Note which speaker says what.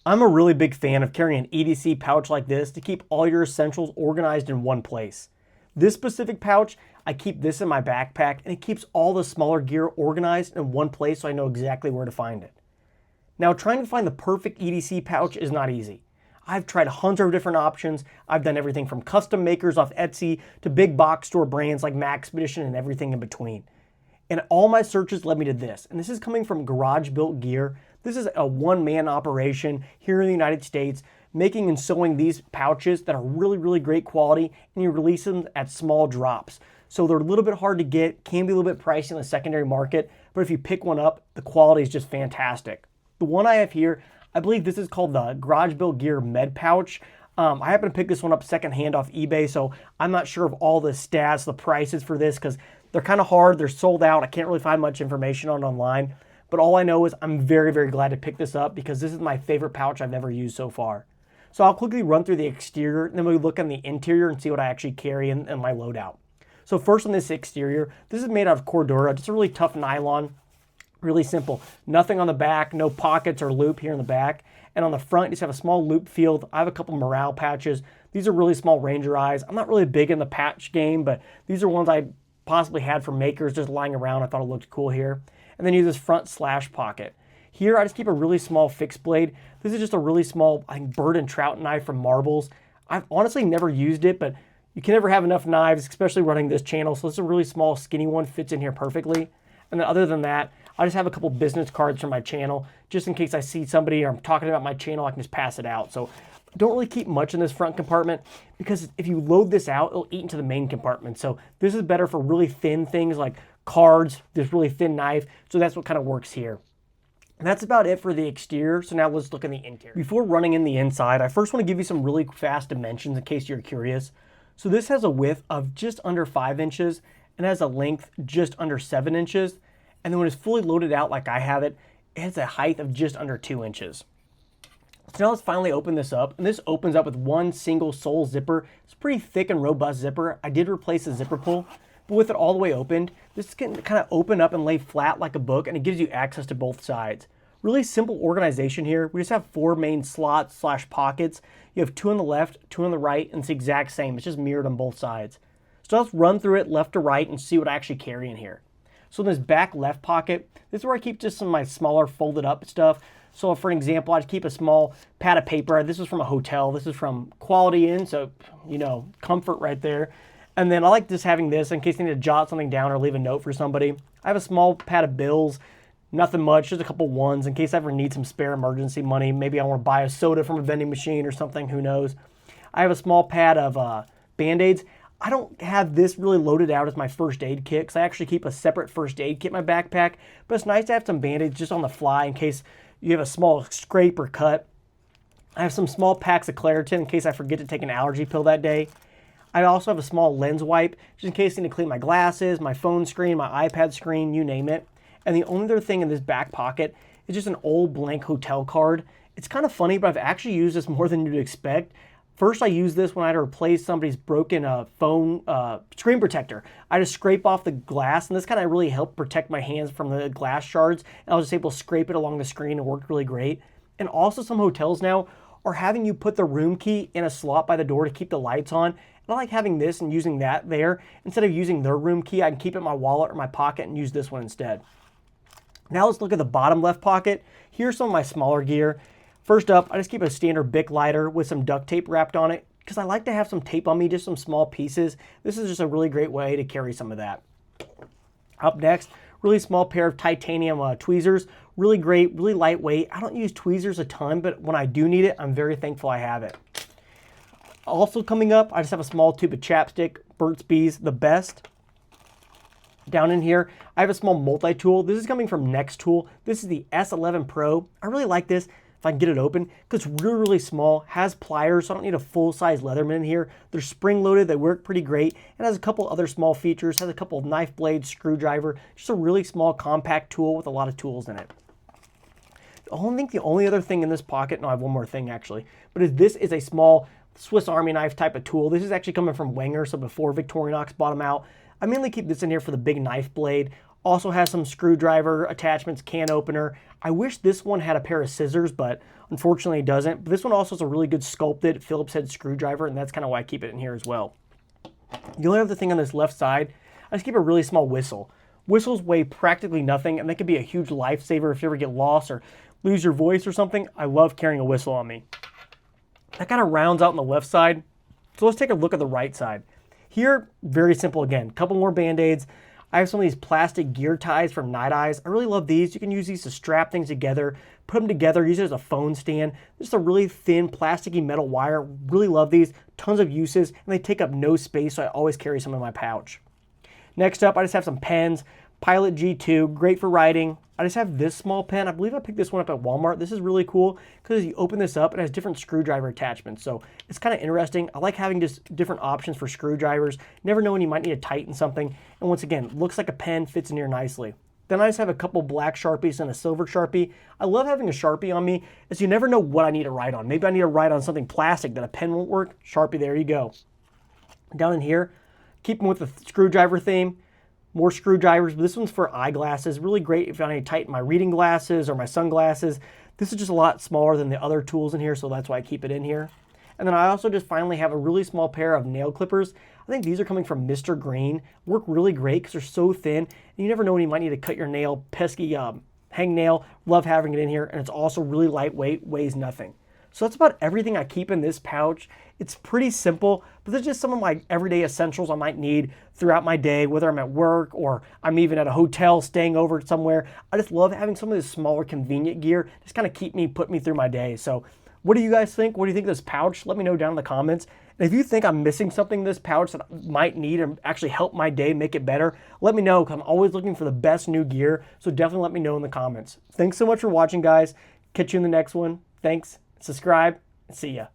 Speaker 1: I'm a really big fan of carrying an EDC pouch like this to keep all your essentials organized in one place. This specific pouch, I keep this in my backpack and it keeps all the smaller gear organized in one place so I know exactly where to find it. Now, trying to find the perfect EDC pouch is not easy. I've tried hundreds of different options. I've done everything from custom makers off Etsy to big box store brands like Maxpedition and everything in between. And all my searches led me to this. And this is coming from Garage Built Gear. This is a one-man operation here in the United States, making and sewing these pouches that are really, really great quality, and you release them at small drops. So they're a little bit hard to get, can be a little bit pricey in the secondary market, but if you pick one up, the quality is just fantastic. The one I have here, I believe this is called the Garage Built Gear Med Pouch. I happen to pick this one up secondhand off eBay, so I'm not sure of all the stats, the prices for this, because they're kind of hard. They're sold out. I can't really find much information on it online. But all I know is I'm very, very glad to pick this up because this is my favorite pouch I've ever used so far. So I'll quickly run through the exterior, and then we'll look on the interior and see what I actually carry in my loadout. So first on this exterior, this is made out of Cordura, just a really tough nylon, really simple. Nothing on the back, no pockets or loop here in the back. And on the front, you just have a small loop field. I have a couple morale patches. These are really small Ranger eyes. I'm not really big in the patch game, but these are ones I possibly had from makers just lying around. I thought it looked cool here. And then use this front slash pocket. Here, I just keep a really small fixed blade. This is just a really small, I think, bird and trout knife from Marbles. I've honestly never used it, but you can never have enough knives, especially running this channel. So this is a really small, skinny one, fits in here perfectly. And then other than that, I just have a couple business cards from my channel, just in case I see somebody or I'm talking about my channel, I can just pass it out. So don't really keep much in this front compartment because if you load this out, it'll eat into the main compartment. So this is better for really thin things like cards, this really thin knife. So that's what kind of works here. And that's about it for the exterior. So now let's look in the interior. Before running in the inside, I first want to give you some really fast dimensions in case you're curious. So this has a width of just under 5 inches and has a length just under 7 inches. And then when it's fully loaded out like I have it, it has a height of just under 2 inches. So now let's finally open this up. And this opens up with one single sole zipper. It's a pretty thick and robust zipper. I did replace the zipper pull, but with it all the way opened, this can kind of open up and lay flat like a book, and it gives you access to both sides. Really simple organization here. We just have 4 main slots slash pockets. You have 2 on the left, 2 on the right, and it's the exact same. It's just mirrored on both sides. So let's run through it left to right and see what I actually carry in here. So in this back left pocket, this is where I keep just some of my smaller folded up stuff. So for an example, I keep a small pad of paper. This is from a hotel. This is from Quality Inn, so, you know, comfort right there. And then I like just having this in case I need to jot something down or leave a note for somebody. I have a small pad of bills, nothing much, just a couple ones in case I ever need some spare emergency money. Maybe I want to buy a soda from a vending machine or something, who knows. I have a small pad of Band-Aids. I don't have this really loaded out as my first aid kit because I actually keep a separate first aid kit in my backpack, but it's nice to have some Band-Aids just on the fly in case you have a small scrape or cut. I have some small packs of Claritin in case I forget to take an allergy pill that day. I also have a small lens wipe just in case I need to clean my glasses, my phone screen, my iPad screen, you name it. And the only other thing in this back pocket is just an old blank hotel card. It's kind of funny, but I've actually used this more than you'd expect. First, I used this when I had to replace somebody's broken phone screen protector. I just scrape off the glass, and this kind of really helped protect my hands from the glass shards. And I was just able to scrape it along the screen. It worked really great. And also some hotels now are having you put the room key in a slot by the door to keep the lights on. And I like having this and using that there. Instead of using their room key, I can keep it in my wallet or my pocket and use this one instead. Now let's look at the bottom left pocket. Here's some of my smaller gear. First up, I just keep a standard Bic lighter with some duct tape wrapped on it because I like to have some tape on me, just some small pieces. This is just a really great way to carry some of that. Up next, really small pair of titanium tweezers. Really great, really lightweight. I don't use tweezers a ton, but when I do need it, I'm very thankful I have it. Also coming up, I just have a small tube of chapstick, Burt's Bees, the best. Down in here, I have a small multi-tool. This is coming from Next Tool. This is the S11 Pro. I really like this if I can get it open because it's really, really small, has pliers, so I don't need a full-size Leatherman in here. They're spring-loaded, they work pretty great, and has a couple other small features, has a couple of knife blades, screwdriver, just a really small compact tool with a lot of tools in it. I think the only other thing in this pocket, no, I have one more thing actually, but this is a small Swiss Army knife type of tool. This is actually coming from Wenger, so before Victorinox bought them out. I mainly keep this in here for the big knife blade. Also has some screwdriver attachments, can opener. I wish this one had a pair of scissors, but unfortunately it doesn't. But this one also has a really good sculpted Phillips head screwdriver, and that's kind of why I keep it in here as well. The only other thing on this left side, I just keep a really small whistle. Whistles weigh practically nothing, and they can be a huge lifesaver if you ever get lost or lose your voice or something. I love carrying a whistle on me. That kind of rounds out on the left side. So let's take a look at the right side. Here, very simple again. Couple more Band-Aids. I have some of these plastic gear ties from Night Eyes. I really love these. You can use these to strap things together, put them together, use it as a phone stand. Just a really thin, plasticky metal wire. Really love these. Tons of uses, and they take up no space, so I always carry some in my pouch. Next up, I just have some pens. Pilot G2, great for writing. I just have this small pen. I believe I picked this one up at Walmart. This is really cool because you open this up, it has different screwdriver attachments. So it's kind of interesting. I like having just different options for screwdrivers. Never know when you might need to tighten something. And once again, looks like a pen, fits in here nicely. Then I just have a couple black Sharpies and a silver Sharpie. I love having a Sharpie on me as you never know what I need to write on. Maybe I need to write on something plastic that a pen won't work. Sharpie, there you go. Down in here, keep them with the screwdriver theme. More screwdrivers, but this one's for eyeglasses. Really great if I need to tighten my reading glasses or my sunglasses. This is just a lot smaller than the other tools in here, so that's why I keep it in here. And then I also just finally have a really small pair of nail clippers. I think these are coming from Mr. Green. Work really great because they're so thin, and you never know when you might need to cut your nail. Pesky hangnail. Love having it in here, and it's also really lightweight, weighs nothing. So that's about everything I keep in this pouch. It's pretty simple, but there's just some of my everyday essentials I might need throughout my day, whether I'm at work or I'm even at a hotel staying over somewhere. I just love having some of this smaller convenient gear, just kind of put me through my day. So what do you guys think? What do you think of this pouch? Let me know down in the comments. And if you think I'm missing something in this pouch that I might need and actually help my day, make it better, let me know, because I'm always looking for the best new gear. So definitely let me know in the comments. Thanks so much for watching, guys. Catch you in the next one. Thanks. Subscribe, and see ya.